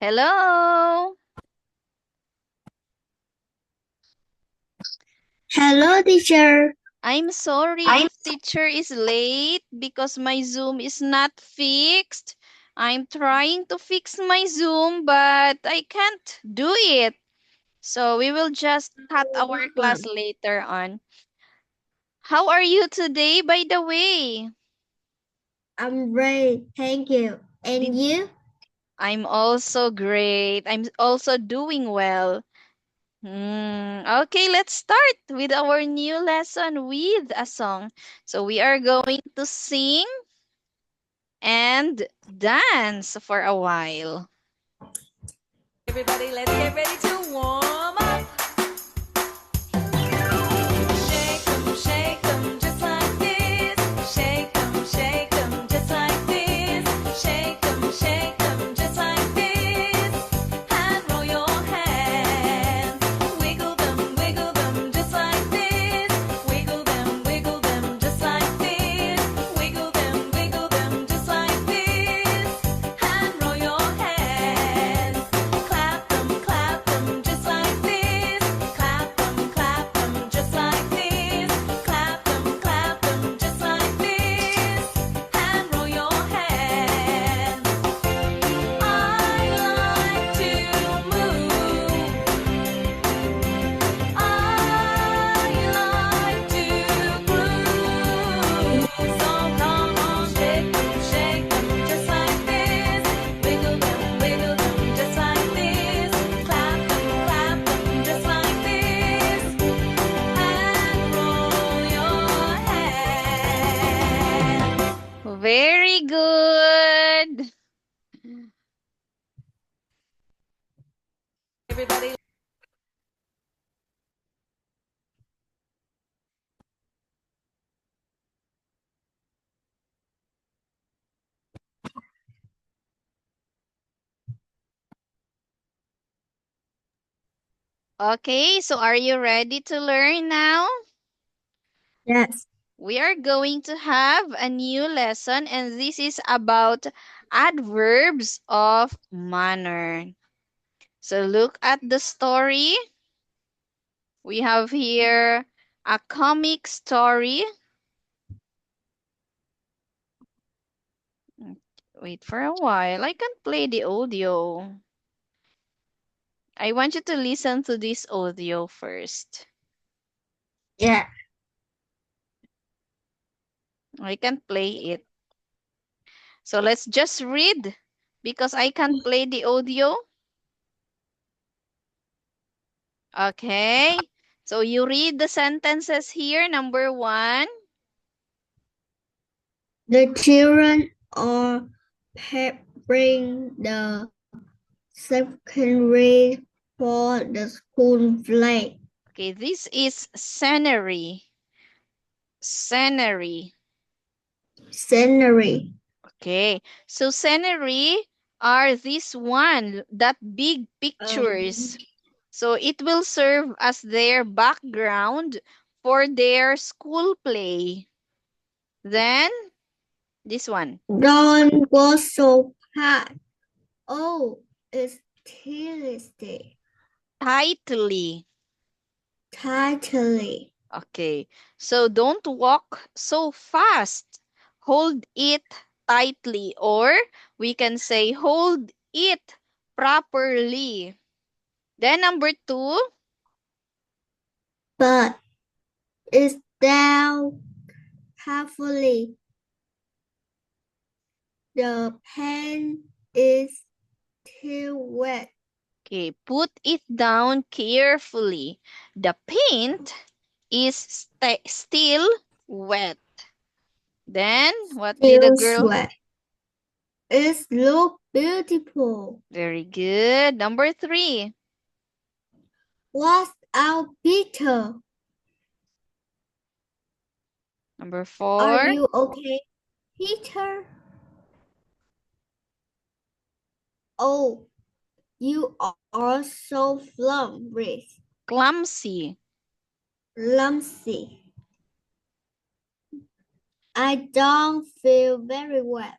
Hello. Hello, teacher. I'm sorry if teacher is late because my Zoom is not fixed. I'm trying to fix my Zoom, but I can't do it. So we will just cut our class later on. How are you today, by the way? I'm great. Thank you. And Did you? I'm also great. I'm also doing well. Okay, let's start with our new lesson with a song. So we are going to sing and dance for a while. Everybody, let's get ready to warm up. Shake 'em just like this. Shake 'em just like this. Shake 'em just like this. And roll your hands. Wiggle them just like this. Wiggle them just like this. Wiggle them just like this. And roll your hands. Clap them just like this. Clap them just like this. Clap them just like this. And roll your hands. I like to move. I like to groove. So come on, shake 'em just like this. Wiggle them just like this. Clap them just like this. And roll your hands. Very good. Everybody. Okay, so are you ready to learn now? Yes. We are going to have a new lesson, and this is about adverbs of manner. So look at the story. We have here a comic story. Wait for a while. I can't play the audio. I want you to listen to this audio first. Yeah. I can't play it. So let's just read because I can't play the audio. Okay. So you read the sentences here. Number 1. The children are preparing the secondary for the school play. Okay, this is scenery. Scenery. Scenery. Okay. So scenery are this one, that big pictures. So it will serve as their background for their school play. Then this one. Don't go so fast. Oh, it's Tuesday. Tightly. Tightly. Okay. So don't walk so fast. Hold it tightly, or we can say hold it properly. Then number 2. But it's down carefully. The pen is too wet. Okay, put it down carefully. The paint is still wet. Then what did the Still girl? wet. It looks beautiful. Very good. Number 3. What's our Peter? Number Are 4. you okay, Peter? Oh, you are so fluffy, Clumsy. clumsy. I don't feel very well.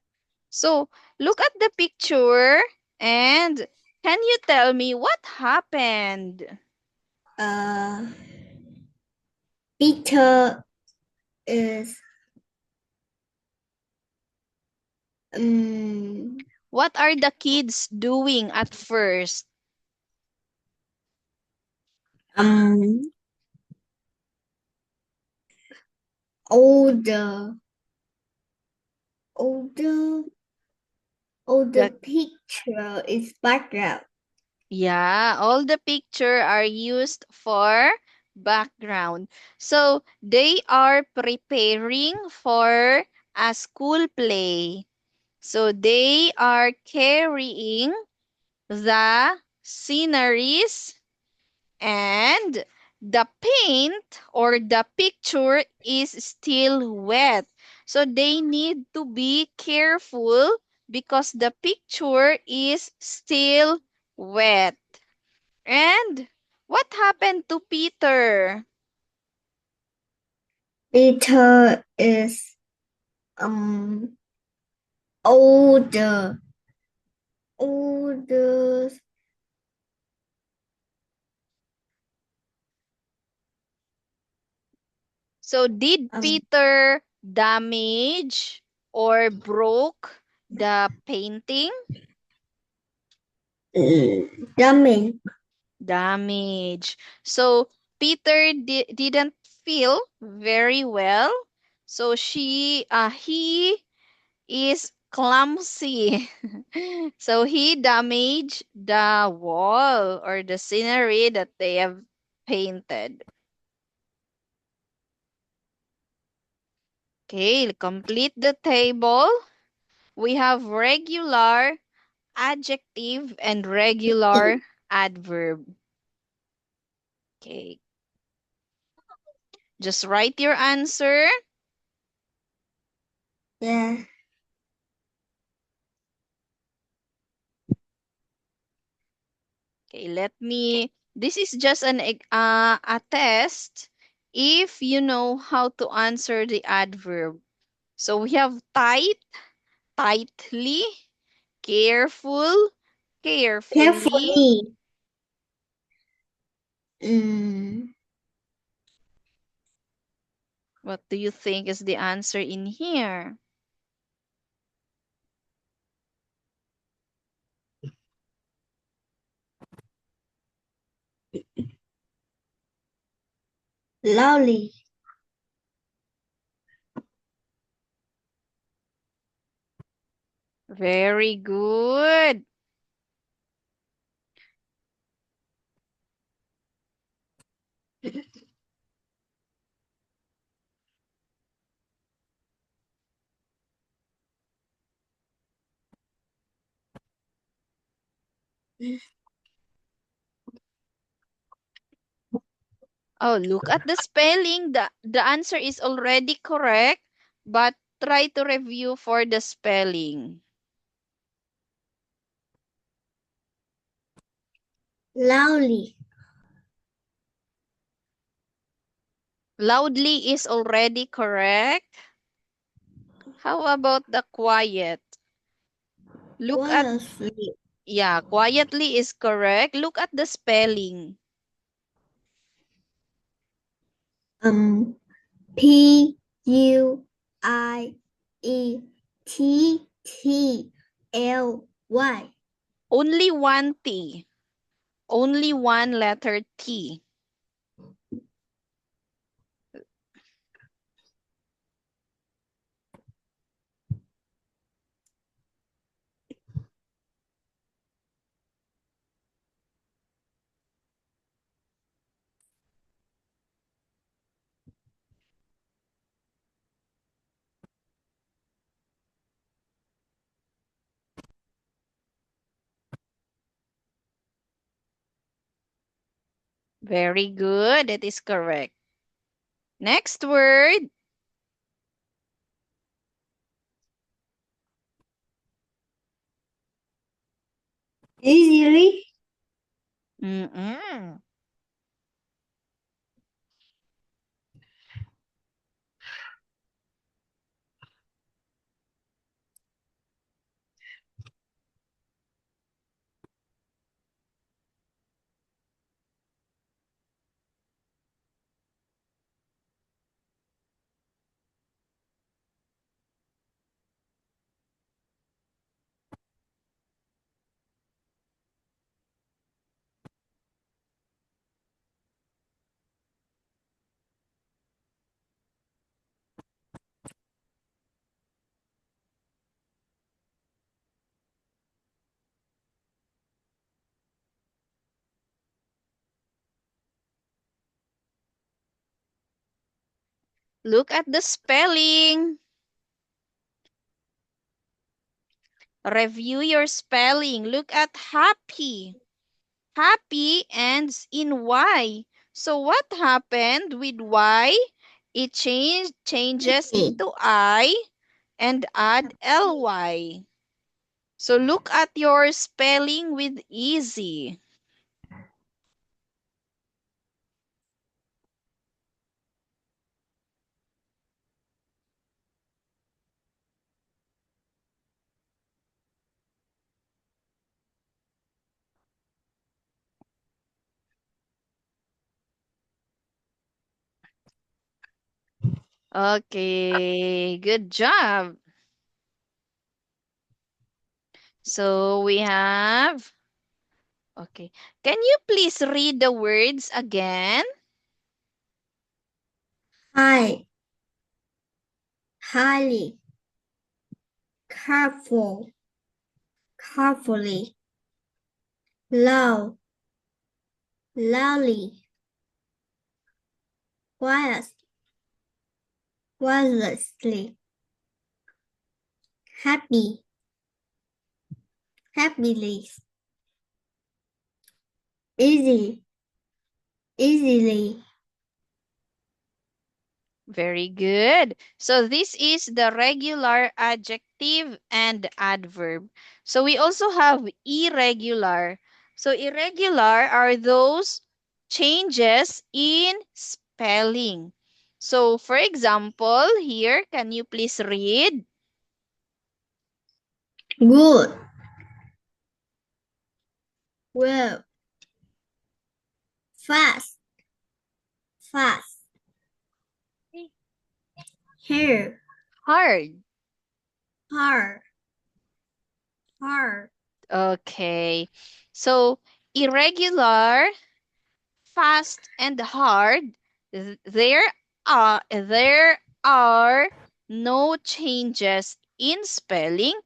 So look at the picture and Can you tell me what happened? Peter is What are the kids doing at first? um older older older The picture is background. Yeah, all the picture are used for background. So they are preparing for a school play. So they are carrying the sceneries and the paint or the picture is still wet. So they need to be careful because the picture is still wet. And what happened to Peter? Peter is um older older So did um Peter damage or broke the painting? dummy. Damage. So Peter didn't feel very well. So he is clumsy. So he damaged the wall or the scenery that they have painted. Okay, complete the table. We have regular, adjective, and regular adverb. Okay, just write your answer. Yeah. Okay, this is just a test if you know how to answer the adverb. So we have tight, tightly, careful, carefully. Carefully. Mm, What do you think is the answer in here? Loudly. Very good. Oh, look at the spelling. The answer is already correct, but try to review for the spelling. Loudly. Loudly is already correct. How about the quiet? Look at, Quietly. yeah, quietly is correct. Look at the spelling. Puietly. Only one T. Only one letter T. Very good. That is correct. Next word. Easily. Mm-mm. Look at the spelling. Review your spelling. Look at happy. Happy ends in Y. So what happened with Y? It changes Happy. into I and add ly. So look at your spelling with easy. Okay, good job. So we have, okay. Can you please read the words again? High. Highly. Careful. Carefully. Low. Loudly. Quiet. Wirelessly. Happy. Happily. Easy. Easily. Very good. So this is the regular adjective and adverb. So we also have irregular. So irregular are those changes in spelling. So for example, here, can you please read? Good. Well. Fast. Fast. Here. Hard. Hard. Hard. Okay. So irregular, fast, and hard, there are no changes in spelling,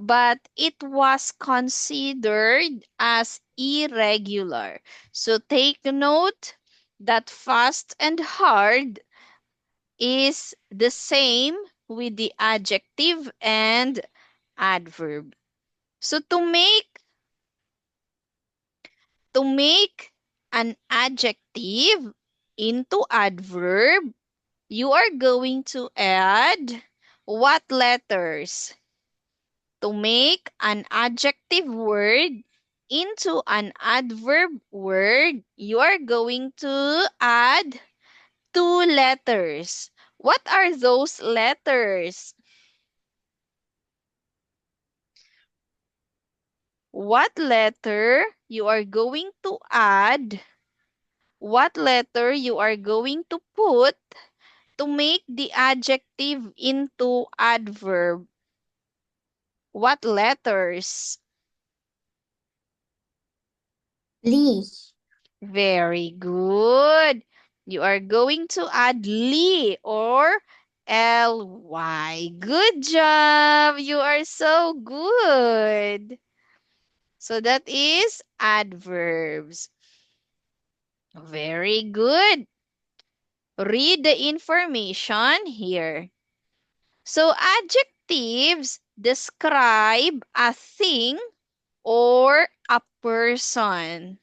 but it was considered as irregular. So take note that fast and hard is the same with the adjective and adverb. So to make an adjective into adverb, you are going to add what letters? To make an adjective word into an adverb word, you are going to add two letters. What are those letters? What letter you are going to add? What letter you are going to put to make the adjective into adverb? What letters? Lee. Very good. You are going to add li or ly. Good job. You are so good. So that is adverbs. Very good. Read the information here. So adjectives describe a thing or a person.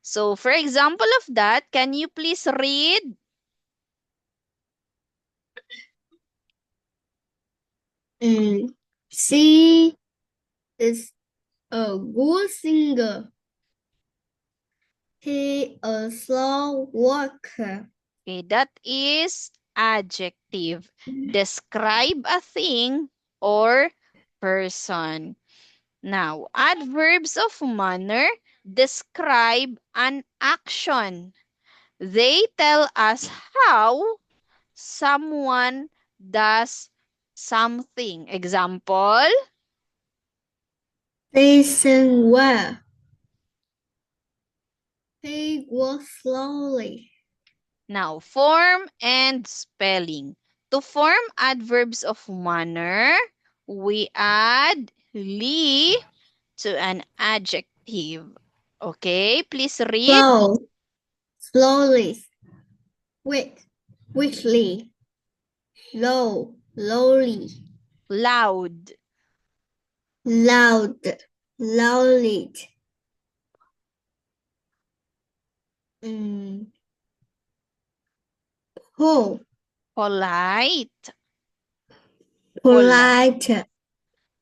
So for example of that, can you please read? She is a good singer. He a slow worker. Okay, that is adjective. Describe a thing or person. Now, adverbs of manner describe an action. They tell us how someone does something. Example, They sing well. He walks slowly. now form and spelling. To form adverbs of manner, we add li to an adjective. Okay, please read. Slow. Slowly. Quick. Quickly. Low, lowly, Loud. loud, loudly. Mm. Whole, Polite. Polite. polite,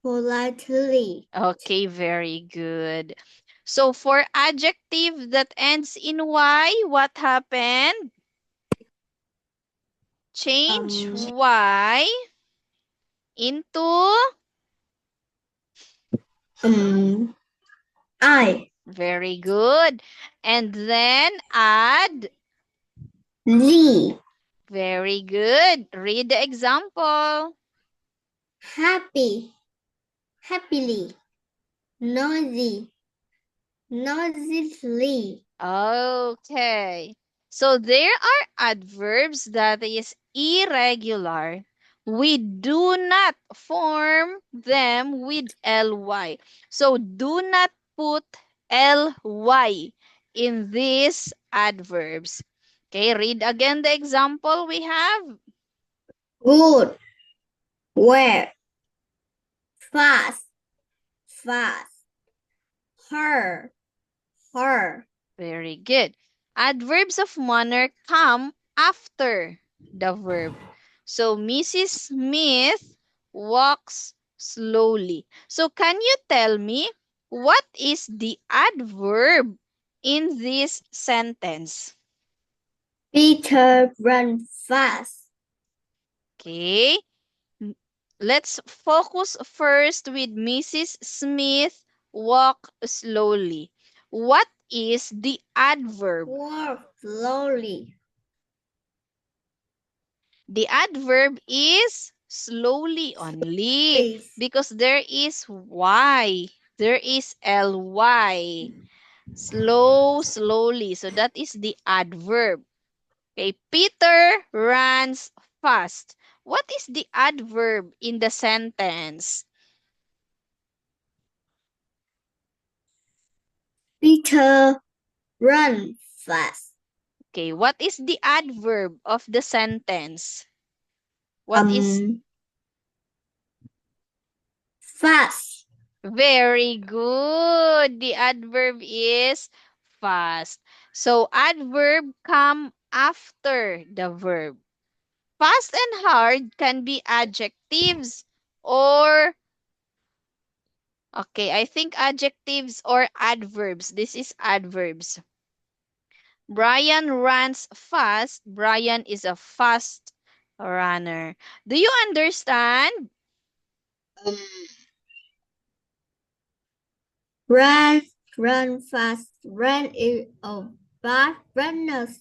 politely. Okay, very good. So for adjective that ends in Y, what happened? Change Um, Y into um, I, very good. And then add Lee, very good. Read the example. happy, happily, noisy, noisily. Okay. So there are adverbs that is irregular. We do not form them with ly. So do not put ly in these adverbs. Okay, read again the example we have. Good, where, fast, fast, her, her. Very good. Adverbs of manner come after the verb. So Mrs. Smith walks slowly. So can you tell me what is the adverb in this sentence? Peter ran fast. Okay. m- Let's focus first with Mrs. Smith walk slowly. What is the adverb? Walk slowly. The adverb is slowly only Please. because there is y. There is ly. Slow, slowly. So that is the adverb. Okay, Peter runs fast. What is the adverb in the sentence? Peter ran fast. Okay, what is the adverb of the sentence? What is Um, fast. very good? The adverb is fast. So adverb come after the verb. Fast and hard can be adjectives or okay, I think adjectives or adverbs. This is adverbs. Brian runs fast. Brian is a fast runner. Do you understand? Um, run, run fast. Run is a bad runners.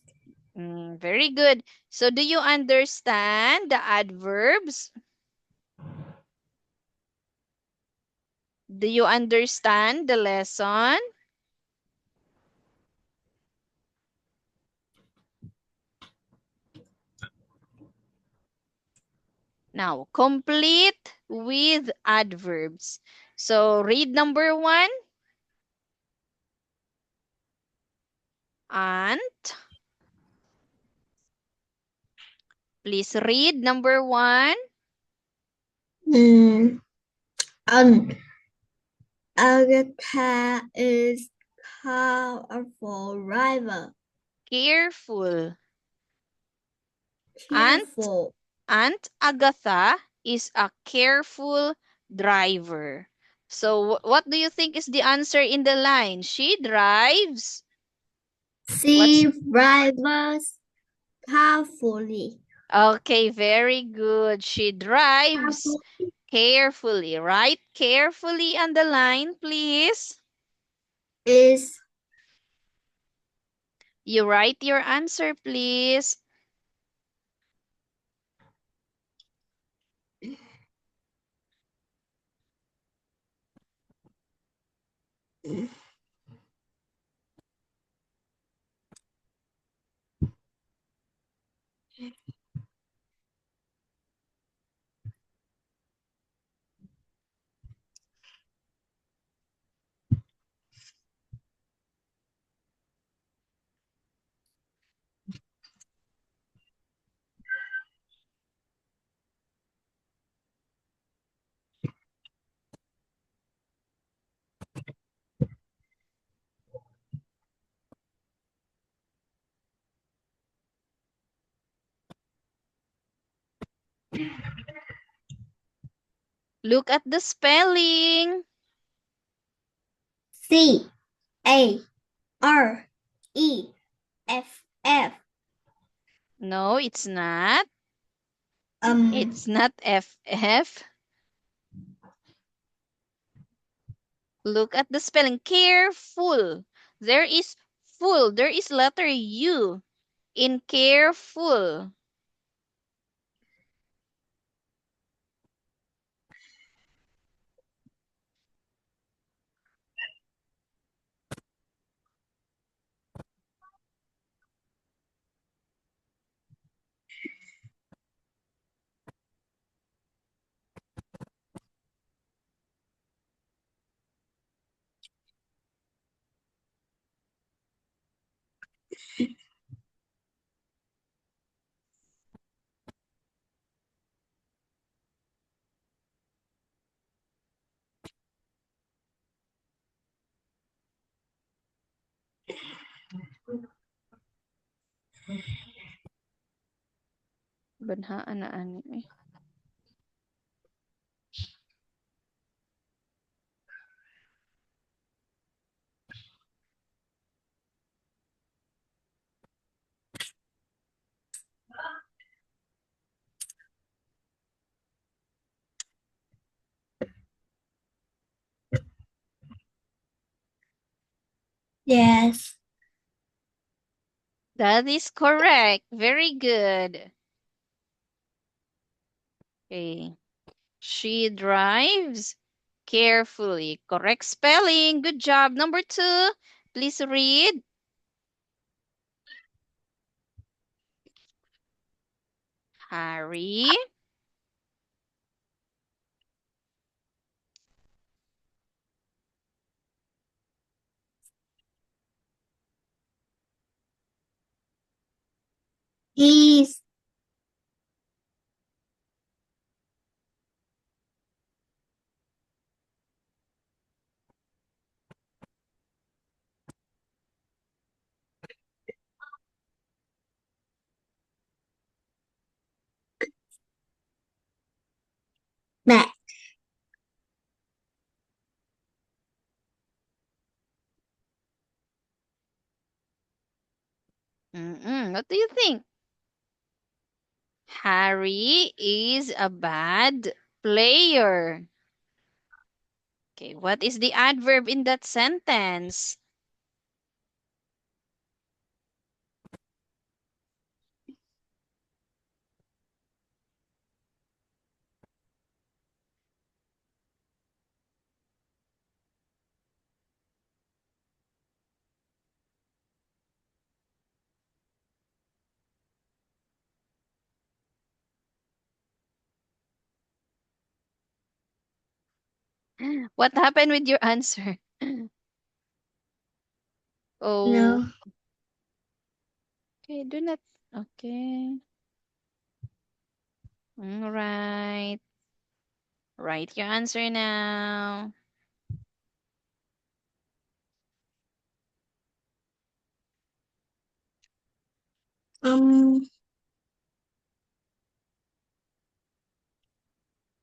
Very good. So do you understand the adverbs? Do you understand the lesson? Now, complete with adverbs. So read number one. Aunt. Please read number one. Mm, and Agatha is powerful rival. Careful. Aunt, Careful. Aunt Agatha is a careful driver. So what do you think is the answer in the line? She drives. What's She drivers powerfully. okay, very good. She drives Powerful carefully. Write carefully on the line, please. is You write your answer, please. Look at the spelling. C-A-R-E-F-F. No, it's not. Um, It's not FF. Look at the spelling. Careful. There is full. There is letter U in careful. Banhaan na ani eh. yes. That is correct. Very good. Okay. She drives carefully. Correct spelling. Good job. Number 2. Please read. Harry. He's back. What do you think? Harry is a bad player. Okay, what is the adverb in that sentence? What happened with your answer? Oh, No. okay, do not. Okay. All right. Write your answer now. Um,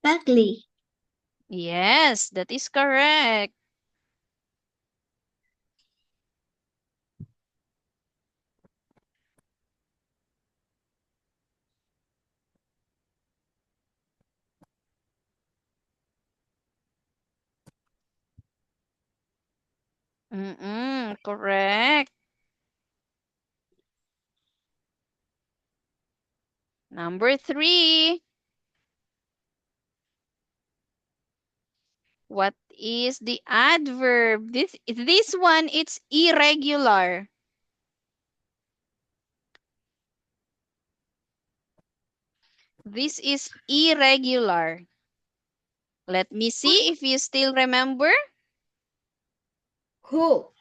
Bagley. Yes, that is correct. Correct. Number 3. What is the adverb? This one, it's irregular. This is irregular. Let me see if you still remember. Who?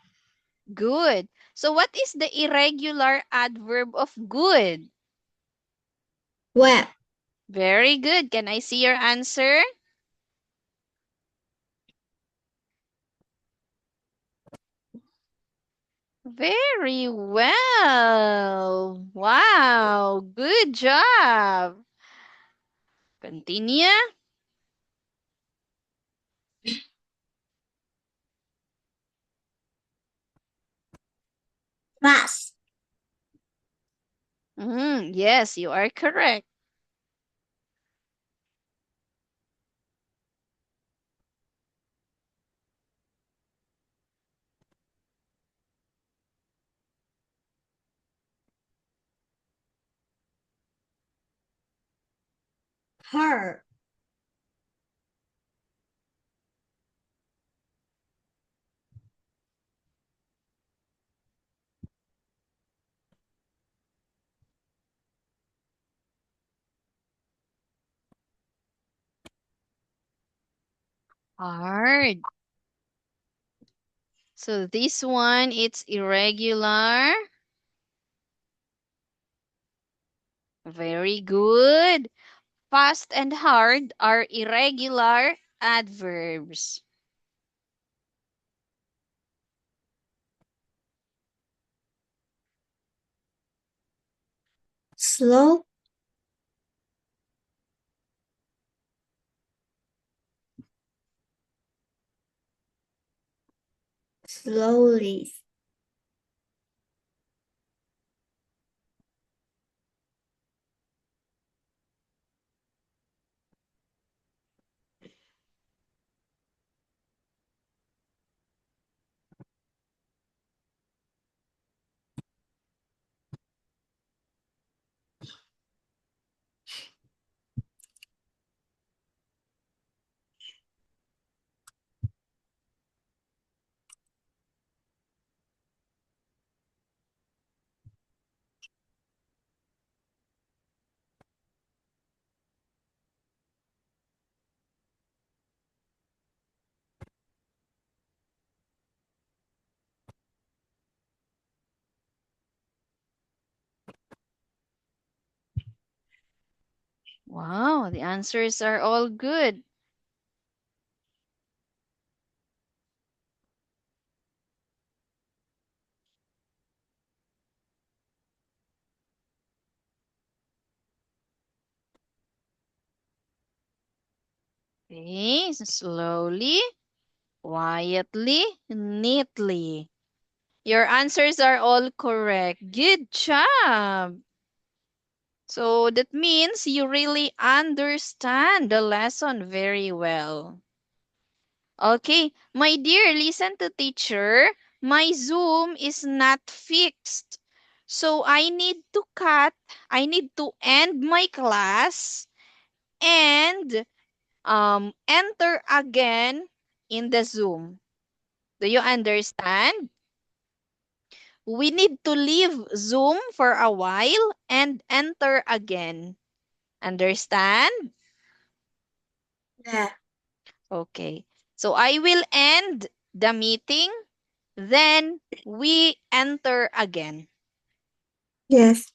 Good. So what is the irregular adverb of good? Web. Very good. Can I see your answer? Very well. Wow. Good job. Continue. Fast. Yes, you are correct. Hard. Hard. So this one, it's irregular. Very good. Fast and hard are irregular adverbs. Slow. Slowly. Wow, the answers are all good. Okay, slowly, quietly, neatly. Your answers are all correct. Good job. So that means you really understand the lesson very well. Okay, my dear, listen to teacher. My Zoom is not fixed. So I need to end my class and enter again in the Zoom. Do you understand? We need to leave Zoom for a while and enter again. Understand? Yeah. Okay. So I will end the meeting, then we enter again. Yes.